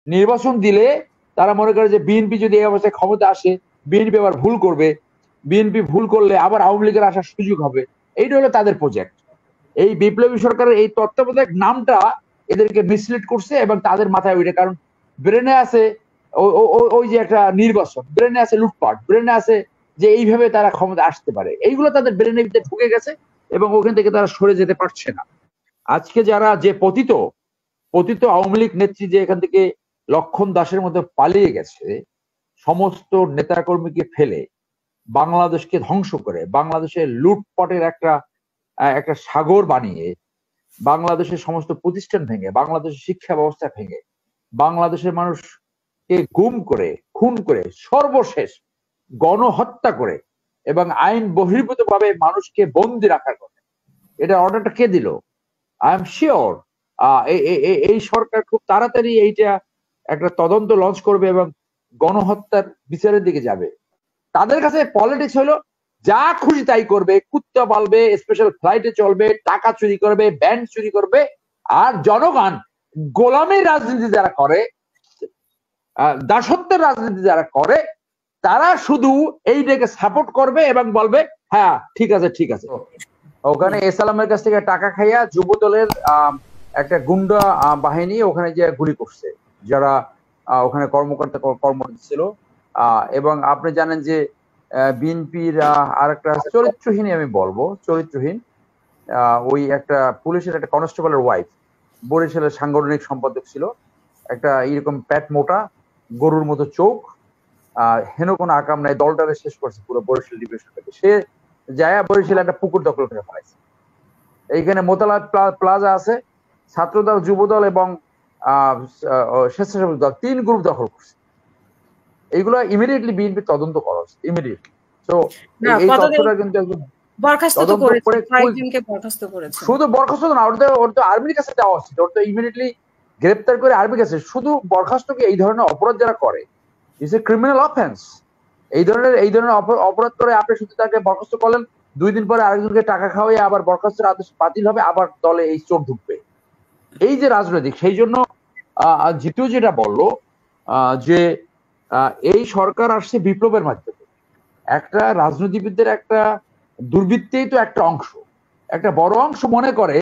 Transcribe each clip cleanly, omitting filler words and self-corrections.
নির্বাচন দিলে তারা মনে করে যে বিএনপি যদি এই অবস্থায় ক্ষমতা আসে, বিএনপি আবার ভুল করবে, বিএনপি ভুল করলে আবার আওয়ামী লীগের আসার সুযোগ হবে। এইটা হলো তাদের প্রজেক্ট। এই বিপ্লবী সরকারের এই তত্ত্বাবধায়ক নামটা এদেরকে মিসলিড করছে এবং তাদের মাথায় ওইটা, কারণ ব্রেনে আছে ওই যে একটা নির্বাচন, ব্রেনে আছে লুটপাট, ব্রেনে আছে যে এইভাবে তারা ক্ষমতা আসতে পারে, এইগুলো তাদের ব্রেনের ভিতরে ঢুকে গেছে এবং ওখান থেকে তারা সরে যেতে পারছে না। আজকে যারা যে পতিত পতিত আওয়ামী লীগ নেত্রী যে এখান থেকে লক্ষণ দাসের মধ্যে পালিয়ে গেছে, সমস্ত নেতাকর্মীকে ফেলে বাংলাদেশকে ধ্বংস করে, বাংলাদেশের লুটপাটের একটা একটা সাগর বানিয়ে, বাংলাদেশের সমস্ত প্রতিষ্ঠান ভেঙে, বাংলাদেশের শিক্ষা ব্যবস্থা ভেঙে, বাংলাদেশের মানুষকে গুম করে, খুন করে, সর্বশেষ গণহত্যা করে এবং আইন বহির্ভূত ভাবে মানুষকে বন্দি রাখার কথা, এটা অর্ডারটা কে দিল? আই এম শিওর এই সরকার খুব তাড়াতাড়ি এইটা একটা তদন্ত লঞ্চ করবে এবং গণহত্যার বিচারের দিকে যাবে। তাদের কাছে পলিটিক্স হলো যা খুশি তাই করবে, কুত্তা পালবে, স্পেশাল ফ্লাইটে চলবে, টাকা চুরি করবে, ব্যাংক চুরি করবে। আর জনগণ গোলামীর রাজনীতি যারা করে, দাসত্বের রাজনীতি যারা করে, তারা শুধু এইটাকে সাপোর্ট করবে এবং বলবে হ্যাঁ ঠিক আছে ঠিক আছে। ওখানে এসালামের কাছ থেকে টাকা খাইয়া যুবদলের একটা গুন্ডা বাহিনী ওখানে যে গুলি করছে যারা ওখানে কর্মকর্তা কর্মরত ছিল। এবং আপনি জানেন যে বিএনপির আর একটা চরিত্রহীন, আমি বলবো চরিত্রহীন, ওই একটা পুলিশের একটা কনস্টেবলের ওয়াইফ, বরিশালের সাংগঠনিক সম্পাদক ছিল, একটা এরকম প্যাট মোটা, গরুর মতো চোখ, হেন কোনো আকাম নাই, দলটারে শেষ করছে পুরো বরিশাল ডিভিশনটাকে। সে যায় বরিশালে একটা পুকুর দখল করে ফেলাইছে। এইখানে মোতালা প্লাজা আছে, ছাত্রদল, যুবদল এবং স্বেচ্ছাসেবক দল, 3 গ্রুপ দখল করছে। এইগুলো ইমিডিয়েটলি বিএনপি তদন্ত করা হচ্ছে, ইমিডিয়েটলি। তো এই তথ্যটা কিন্তু একদম শুধু বরখাস্ত না, ওর তো আর্মির কাছে দেওয়া হচ্ছে, ওর তো ইমিডিয়েটলি গ্রেপ্তার করে আর্মির কাছে। শুধু বরখাস্তকে এই ধরনের অপরাধ যারা করে, ইটস এ ক্রিমিনাল অফেন্স। এই ধরনের অপরাধ করে আপনি শুধু তাকে বরখাস্ত করলেন, 2 দিন পরে আরেকজনকে টাকা খাওয়াই আবার বরখাস্তের আদেশ বাতিল হবে, আবার দলে এই চোর ঢুকবে। এই যে রাজনৈতিক, সেই জন্য জিতু যেটা বললো যে এই সরকার আসছে বিপ্লবের মাধ্যমে। একটা রাজনীতিবিদদের একটা দুর্বৃত্তেই তো একটা অংশ, একটা বড় অংশ মনে করে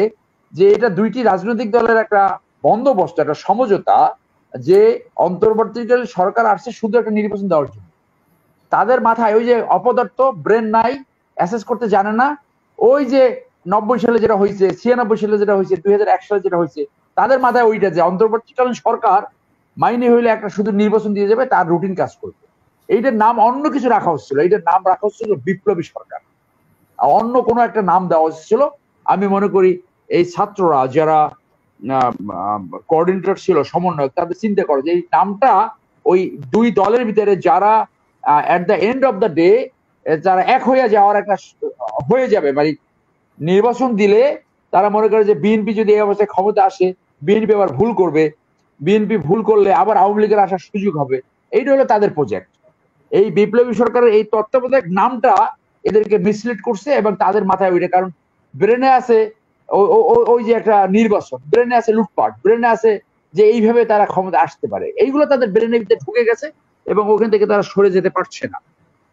যে এটা দুইটি রাজনৈতিক দলের একটা বন্দোবস্ত, একটা সমঝোতা, যে অন্তর্বর্তীকালীন সরকার আসছে শুধু একটা নির্বাচন দেওয়ার জন্য। তাদের মাথায় ওই যে অপদার্থ, ব্রেন নাই, অ্যাসেস করতে জানে না। ওই যে 90 সালে যেটা হয়েছে, 96 সালে যেটা হয়েছে, 2001 সালে যেটা হয়েছে, তাদের মাথায় ওইটা যে অন্তর্বর্তীকালীন সরকার মাইনে হইলে একটা শুধু নির্বাচন দিয়ে যাবে, তার রুটিন কাজ করবে। এইটার নাম অন্য কিছু রাখা হচ্ছিল, এইটার নাম রাখা হচ্ছিল বিপ্লবী সরকার, অন্য কোনো একটা নাম দেওয়া হচ্ছিল। আমি মনে করি এই ছাত্ররা যারা কোঅর্ডিনেটর ছিল, সমন্বয়ক, তাদের চিন্তা করে যে এই নামটা ওই দুই দলের ভিতরে যারা at the end of the day যারা এক হয়ে যাওয়ার একটা হয়ে যাবে, মানে নির্বাচন দিলে তারা মনে করে যে বিএনপি যদি এই অবস্থায় ক্ষমতা আসে, বিএনপি আবার ভুল করবে, বিএনপি ভুল করলে আবার আওয়ামী লীগের আসার সুযোগ হবে। এইটা হলো তাদের প্রজেক্ট। এই বিপ্লবী সরকারের এই তত্ত্বাবধায়ক নামটা এদেরকে মিসলিড করছে এবং তাদের মাথায় ওইটা, কারণ ব্রেনে আছে ওই যে একটা নির্বাচন, ব্রেনে আছে লুটপাট, ব্রেনে আছে যে এইভাবে তারা ক্ষমতা আসতে পারে, এইগুলো তাদের ব্রেনের ভিতরে ঢুকে গেছে এবং ওখান থেকে তারা সরে যেতে পারছে না।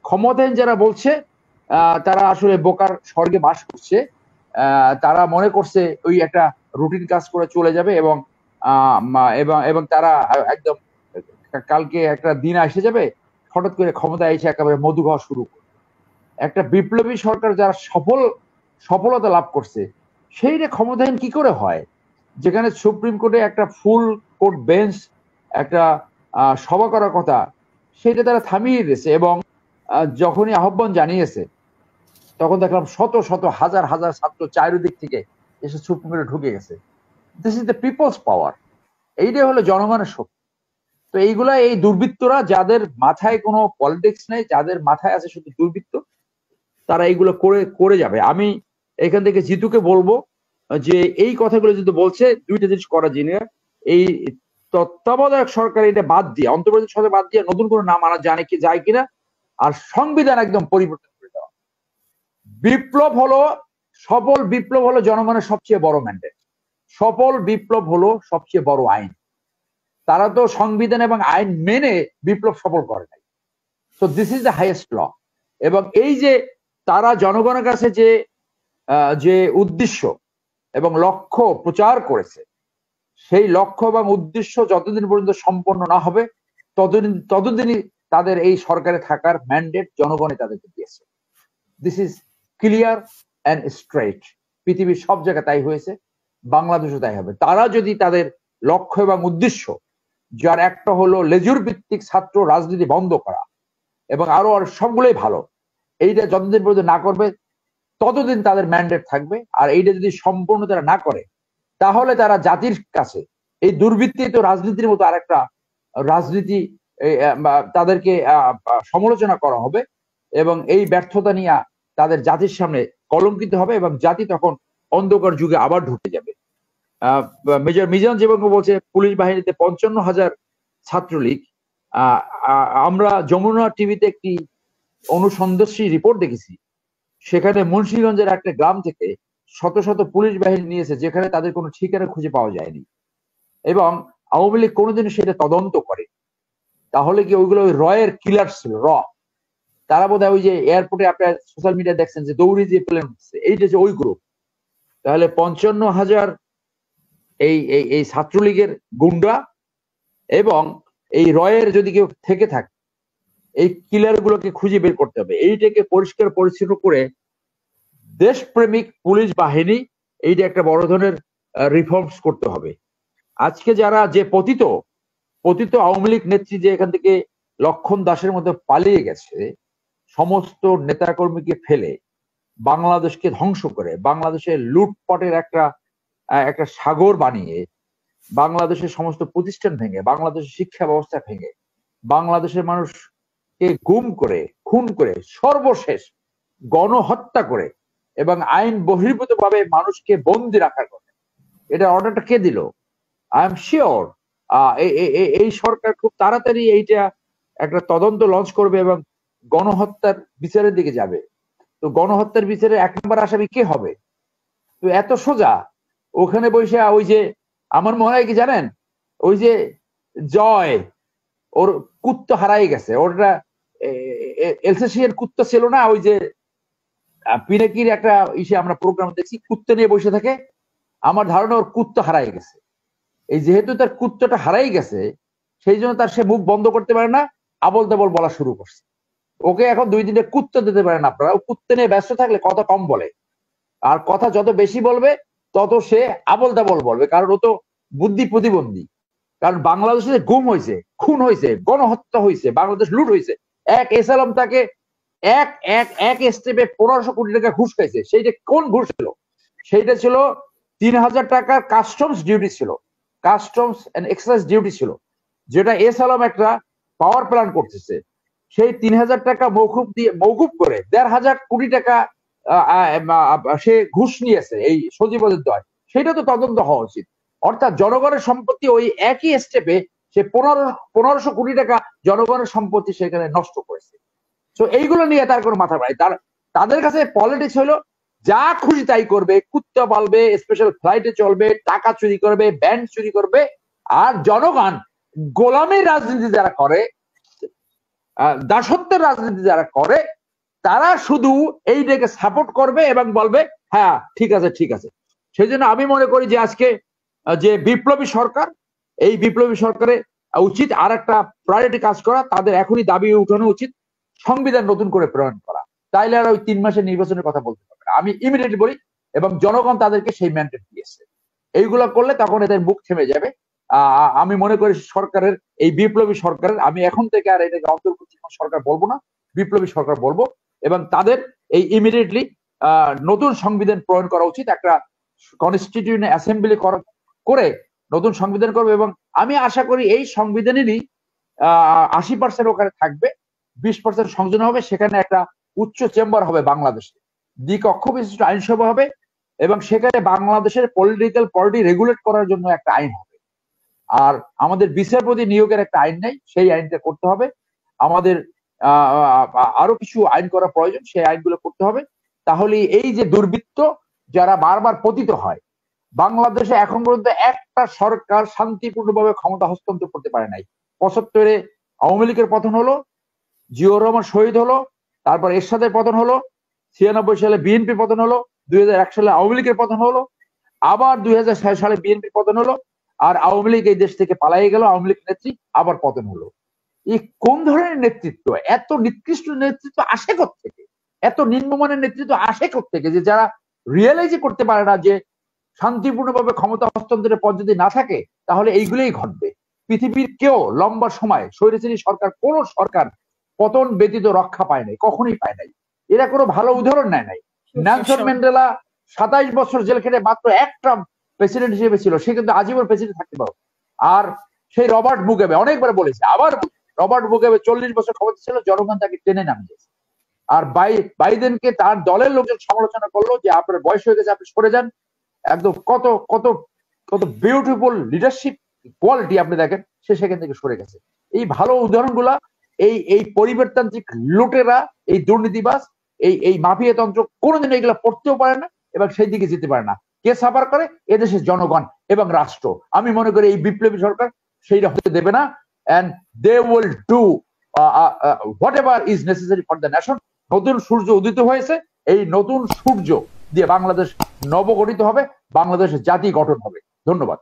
ক্ষমতাহীন যারা বলছে তারা আসলে বোকার স্বর্গে বাস করছে। তারা মনে করছে ওই একটা রুটিন কাজ করে চলে যাবে এবং এবং তারা একদম কালকে একটা দিন এসে যাবে, হঠাৎ করে ক্ষমতায় এসে একেবারে মধু খাওয়া শুরু করবে। একটা বিপ্লবী সরকার যারা সফলতা লাভ করছে, সেইটা ক্ষমতাহীন কি করে হয়? যেখানে সুপ্রিম কোর্টে একটা ফুল কোর্ট বেঞ্চ একটা সভা করার কথা, সেটা তারা থামিয়ে দিয়েছে এবং যখনই আহ্বান জানিয়েছে তখন দেখলাম শত শত হাজার হাজার ছাত্র চারিদিক থেকে এসে সুপ্রিম কোর্টে ঢুকে গেছে। দিস ইজ দ্য পিপলস পাওয়ার। এইটাই হলো জনগণের শক্তি। তো এইগুলা এই দুর্বৃত্তরা, যাদের মাথায় কোনো পলিটিক্স নেই, যাদের মাথায় আছে শুধু দুর্বৃত্ত, তারা এইগুলো করে করে যাবে। আমি এখান থেকে জিতুকে বলবো যে এই কথাগুলো যদি বলছে, দুইটা জিনিস করা জিনিস, এই তত্ত্বাবধায়ক সরকার এটা বাদ দিয়ে, অন্তর্বর্তী সরকার বাদ দিয়ে নতুন কোনো নাম আনা যায় কিনা, আর সংবিধান একদম পরিবর্তন করে দেওয়া। বিপ্লব হলো, সফল বিপ্লব হলো জনগণের সবচেয়ে বড় ম্যান্ডেট, সফল বিপ্লব হলো সবচেয়ে বড় আইন। তারা তো সংবিধান এবং আইন মেনে বিপ্লব সফল করে নাই। So this is the highest law. এবং এই যে তারা জনগণের কাছে যে যে উদ্দেশ্য এবং লক্ষ্য প্রচার করেছে, সেই লক্ষ্য এবং উদ্দেশ্য যতদিন পর্যন্ত সম্পন্ন না হবে ততদিনই তাদের এই সরকারে থাকার ম্যান্ডেট জনগণই তাদেরকে দিয়েছে। This is clear and straight. পৃথিবীর সব জায়গায় তাই হয়েছে, বাংলাদেশও তাই হবে। তারা যদি তাদের লক্ষ্য এবং উদ্দেশ্য, যার একটা হলো লেজুর ভিত্তিক ছাত্র রাজনীতি বন্ধ করা এবং আরো সবগুলোই ভালো, এইটা যতদিন পর্যন্ত না করবে ততদিন তাদের ম্যান্ডেট থাকবে। আর এইটা যদি সম্পূর্ণ তারা না করে, তাহলে তারা জাতির কাছে এই দুর্বৃত্তিত রাজনীতির মতো আরেকটা রাজনীতি তাদেরকে সমালোচনা করা হবে এবং এই ব্যর্থতা নিয়ে তাদের জাতির সামনে কলঙ্কিত হবে এবং জাতি তখন অন্ধকার যুগে আবার ঢুকে যাবে। মেজর মিজান যেভাবে বলছে পুলিশ বাহিনীতে 55,000 ছাত্রলীগ। আমরা যমুনা টিভিতে একটি অনুসন্ধানী রিপোর্ট দেখেছি, সেখানে মুন্সিগঞ্জের একটা গ্রাম থেকে শত শত পুলিশ বাহিনী নিয়েছে, যেখানে তাদের কোনো ঠিকানা খুঁজে পাওয়া যায়নি এবং আওয়ামী লীগ কোনোদিন সেটা তদন্ত করে। তাহলে কি ওইগুলো ওই রয়ের কিলার ছিল? তারা বোধহয় ওই যে এয়ারপোর্টে আপনার সোশ্যাল মিডিয়া দেখছেন যে দৌড়ি যে প্লেন হচ্ছে, এইটা যে ওই গ্রুপ। তাহলে 55,000 এই ছাত্রলীগের গুন্ডা এবং এই রয়ের যদি কেউ থেকে থাকে, এই কিলার গুলোকে খুঁজে বের করতে হবে। এইটাকে পরিষ্কার পরিচ্ছন্ন করে দেশপ্রেমিক পুলিশ বাহিনী, এইটা একটা বড় ধরনের রিফর্মস করতে হবে। আজকে যারা যে পতিত আওয়ামী লীগ নেত্রী যে এখান থেকে লক্ষণ দাসের মধ্যে পালিয়ে গেছে, সমস্ত নেতাকর্মীকে ফেলে বাংলাদেশকে ধ্বংস করে, বাংলাদেশের লুটপাটের একটা সাগর বানিয়ে, বাংলাদেশের সমস্ত প্রতিষ্ঠান ভেঙে, বাংলাদেশের শিক্ষা ব্যবস্থা ভেঙে, বাংলাদেশের মানুষকে গুম করে, খুন করে, সর্বশেষ গণহত্যা করে এবং আইন বহির্ভূত ভাবে মানুষকে বন্দি রাখার কথা, এটা অর্ডারটা কে দিল? আই এম শিওর এই সরকার খুব তাড়াতাড়ি এইটা একটা তদন্ত লঞ্চ করবে এবং গণহত্যার বিচারের দিকে যাবে। তো গণহত্যার বিচারে 1 নম্বর আসামি কে হবে? তো এত সোজা ওখানে বসে, ওই যে আমার মনে হয় কি জানেন, ওই যে জয় ওর কুত্তা হারাই গেছে, ওটা এলসিসি এর কুত্তা ছিল না, ওই যে পিনাকির একটা ইসে আমরা প্রোগ্রাম দেখছি, কুত্তা নিয়ে বসে থাকে। আমার ধারণা ওর কুত্তা হারাই গেছে। এই যেহেতু তার কুত্তাটা হারাই গেছে, সেই জন্য তার সে মুখ বন্ধ করতে পারে না, আবল তাবল বলা শুরু করছে। ওকে এখন 2-3টা কুত্তা দিতে পারেন আপনারা। ও কুত্তা নিয়ে ব্যস্ত থাকলে কথা কম বলে, আর কথা যত বেশি বলবে তত সে আবল তাবল বলবে, কারণ ও তো বুদ্ধি প্রতিবন্ধী। কারণ বাংলাদেশে গুম হয়েছে, খুন হয়েছে, গণহত্যা হয়েছে, বাংলাদেশ লুট হয়েছে। এক এসালাম তাকে এক স্টেপে 1500 কোটি টাকা ঘুষ খাইছে। সেইটা কোন ঘুষ ছিল? সেইটা ছিল 3,000 টাকার কাস্টমস ডিউটি ছিল, কাস্টমস এন্ড এক্সাইজ ডিউটি ছিল, যেটা এসালাম একটা পাওয়ার প্ল্যান করতেছে। সেই 3,000 টাকা মৌকুব করে 1,500 কোটি টাকা সে ঘুষ নিয়েছে এই সচিবালয়ের দয়। সেটা তো তদন্ত হওয়া উচিত। অর্থাৎ জনগণের সম্পত্তি ওই একই স্টেপে সে 1500 কোটি টাকা জনগণের সম্পত্তি সেখানে নষ্ট করেছে। তো এইগুলো নিয়ে তার কোনো মাথা পায়, তাদের কাছে পলিটিক্স হলো যা খুশি তাই করবে, কুত্তা পালবে, স্পেশাল ফ্লাইটে চলবে, টাকা চুরি করবে, ব্যান্ড চুরি করবে। আর জনগণ গোলামের রাজনীতি যারা করে, দাসত্বের রাজনীতি যারা করে, তারা শুধু এইটাকে সাপোর্ট করবে এবং বলবে হ্যাঁ ঠিক আছে ঠিক আছে। সেই জন্য আমি মনে করি যে আজকে যে বিপ্লবী সরকার, এই বিপ্লবী সরকারের উচিত আর একটা প্রায়োরিটি কাজ করা, তাদের এখনই দাবি উঠানো উচিত সংবিধান নতুন করে প্রণয়ন করা। তাইলে আর ওই 3 মাসের নির্বাচনের কথা বলতে পারবে না, আমি ইমিডিয়েটলি বলি। এবং জনগণ তাদেরকে সেই ম্যান্ডেট দিয়েছে। এইগুলা করলে তখন এদের মুখ থেমে যাবে। আমি মনে করি সরকারের, এই বিপ্লবী সরকারের, আমি এখন থেকে আর এটাকে অন্তর্বর্তী সরকার বলবো না, বিপ্লবী সরকার বলবো। এবং তাদের এই ইমিডিয়েটলি নতুন সংবিধান প্রণয়ন করা উচিত, একটা কনস্টিটিউয়েন্ট অ্যাসেম্বলি করে নতুন সংবিধান করবে। এবং আমি আশা করি এই সংবিধানেরই 80% ওখানে থাকবে, 20% সংযোজন হবে। সেখানে একটা উচ্চ চেম্বার হবে বাংলাদেশে, দ্বিকক্ষ বিশিষ্ট আইনসভা হবে এবং সেখানে বাংলাদেশের পলিটিক্যাল পার্টি রেগুলেট করার জন্য একটা আইন হবে। আর আমাদের বিচারপতি নিয়োগের একটা আইন নেই, সেই আইনটা করতে হবে। আমাদের আরো কিছু আইন করা প্রয়োজন, সেই আইনগুলো করতে হবে। তাহলে এই যে দুর্বৃত্ত যারা বারবার পতিত হয়, বাংলাদেশে এখন পর্যন্ত একটা সরকার শান্তিপূর্ণভাবে ক্ষমতা হস্তান্তর করতে পারে নাই। ৭৫-এ আওয়ামী লীগের পতন হলো, জিয়াউর রহমান শহীদ হলো, তারপর এরশাদের পতন হলো, ৯৬ সালে বিএনপির পতন হলো, ২০০১ সালে আওয়ামী লীগের পতন হলো, আবার ২০০৬ সালে বিএনপির পতন হলো, আর আওয়ামী লীগ এই দেশ থেকে পালাই গেল, আওয়ামী লীগ নেত্রী আবার পতন হলো। এই কোন ধরনের নেতৃত্ব? এত নিকৃষ্ট নেতৃত্ব আসে থেকে, এত নিম্নমানের নেতৃত্ব আসে থেকে, যে যারা রিয়েলাইজই করতে পারে না যে শান্তিপূর্ণভাবে ক্ষমতা হস্তান্তরের পথ যদি না থাকে তাহলে এইগুলোই ঘটবে। পৃথিবীর কেউ লম্বা সময় স্বৈরাচারী সরকার, কোন সরকার পতন ব্যতীত রক্ষা পায় নাই, কখনোই পায় নাই। এরা কোনো ভালো উদাহরণ নেয় নাই। নেলসন ম্যান্ডেলা ২৭ বছর জেল খেটে মাত্র এক টার্ম প্রেসিডেন্ট হিসেবে ছিল, সে কিন্তু আজীবন প্রেসিডেন্ট থাকতে পারো। আর সেই রবার্ট মুগাবে, অনেকবার বলেছে, আবার রবার্ট মুগাবে ৪০ বছর ক্ষমতা ছিল, জনগণ তাকে টেনে নামিয়েছে। আর বাইডেনকে তার দলের লোকজন সমালোচনা করলো যে আপনার বয়স হয়ে গেছে, আপনি সরে যান। একদম কত কত কত বিউটিফুল লিডারশিপ কোয়ালিটি আপনি দেখেন, সে সেখান থেকে সরে গেছে। এই ভালো উদাহরণগুলা এই পরিবারতান্ত্রিক লুটেরা, এই দুর্নীতিবাজ, এই মাফিয়া তন্ত্র কোনোদিন এগুলা পড়তেও পারে না এবং সেই দিকে যেতে পারে না। কে সাফার করে? এদেশের জনগণ এবং রাষ্ট্র। আমি মনে করি এই বিপ্লবী সরকার সেইটা হতে দেবে না, and they will do whatever is necessary for the nation. নতুন সূর্য উদিত হয়েছে, এই নতুন সূর্য দিয়ে বাংলাদেশ নবগঠিত হবে, বাংলাদেশের জাতি গঠন হবে। ধন্যবাদ।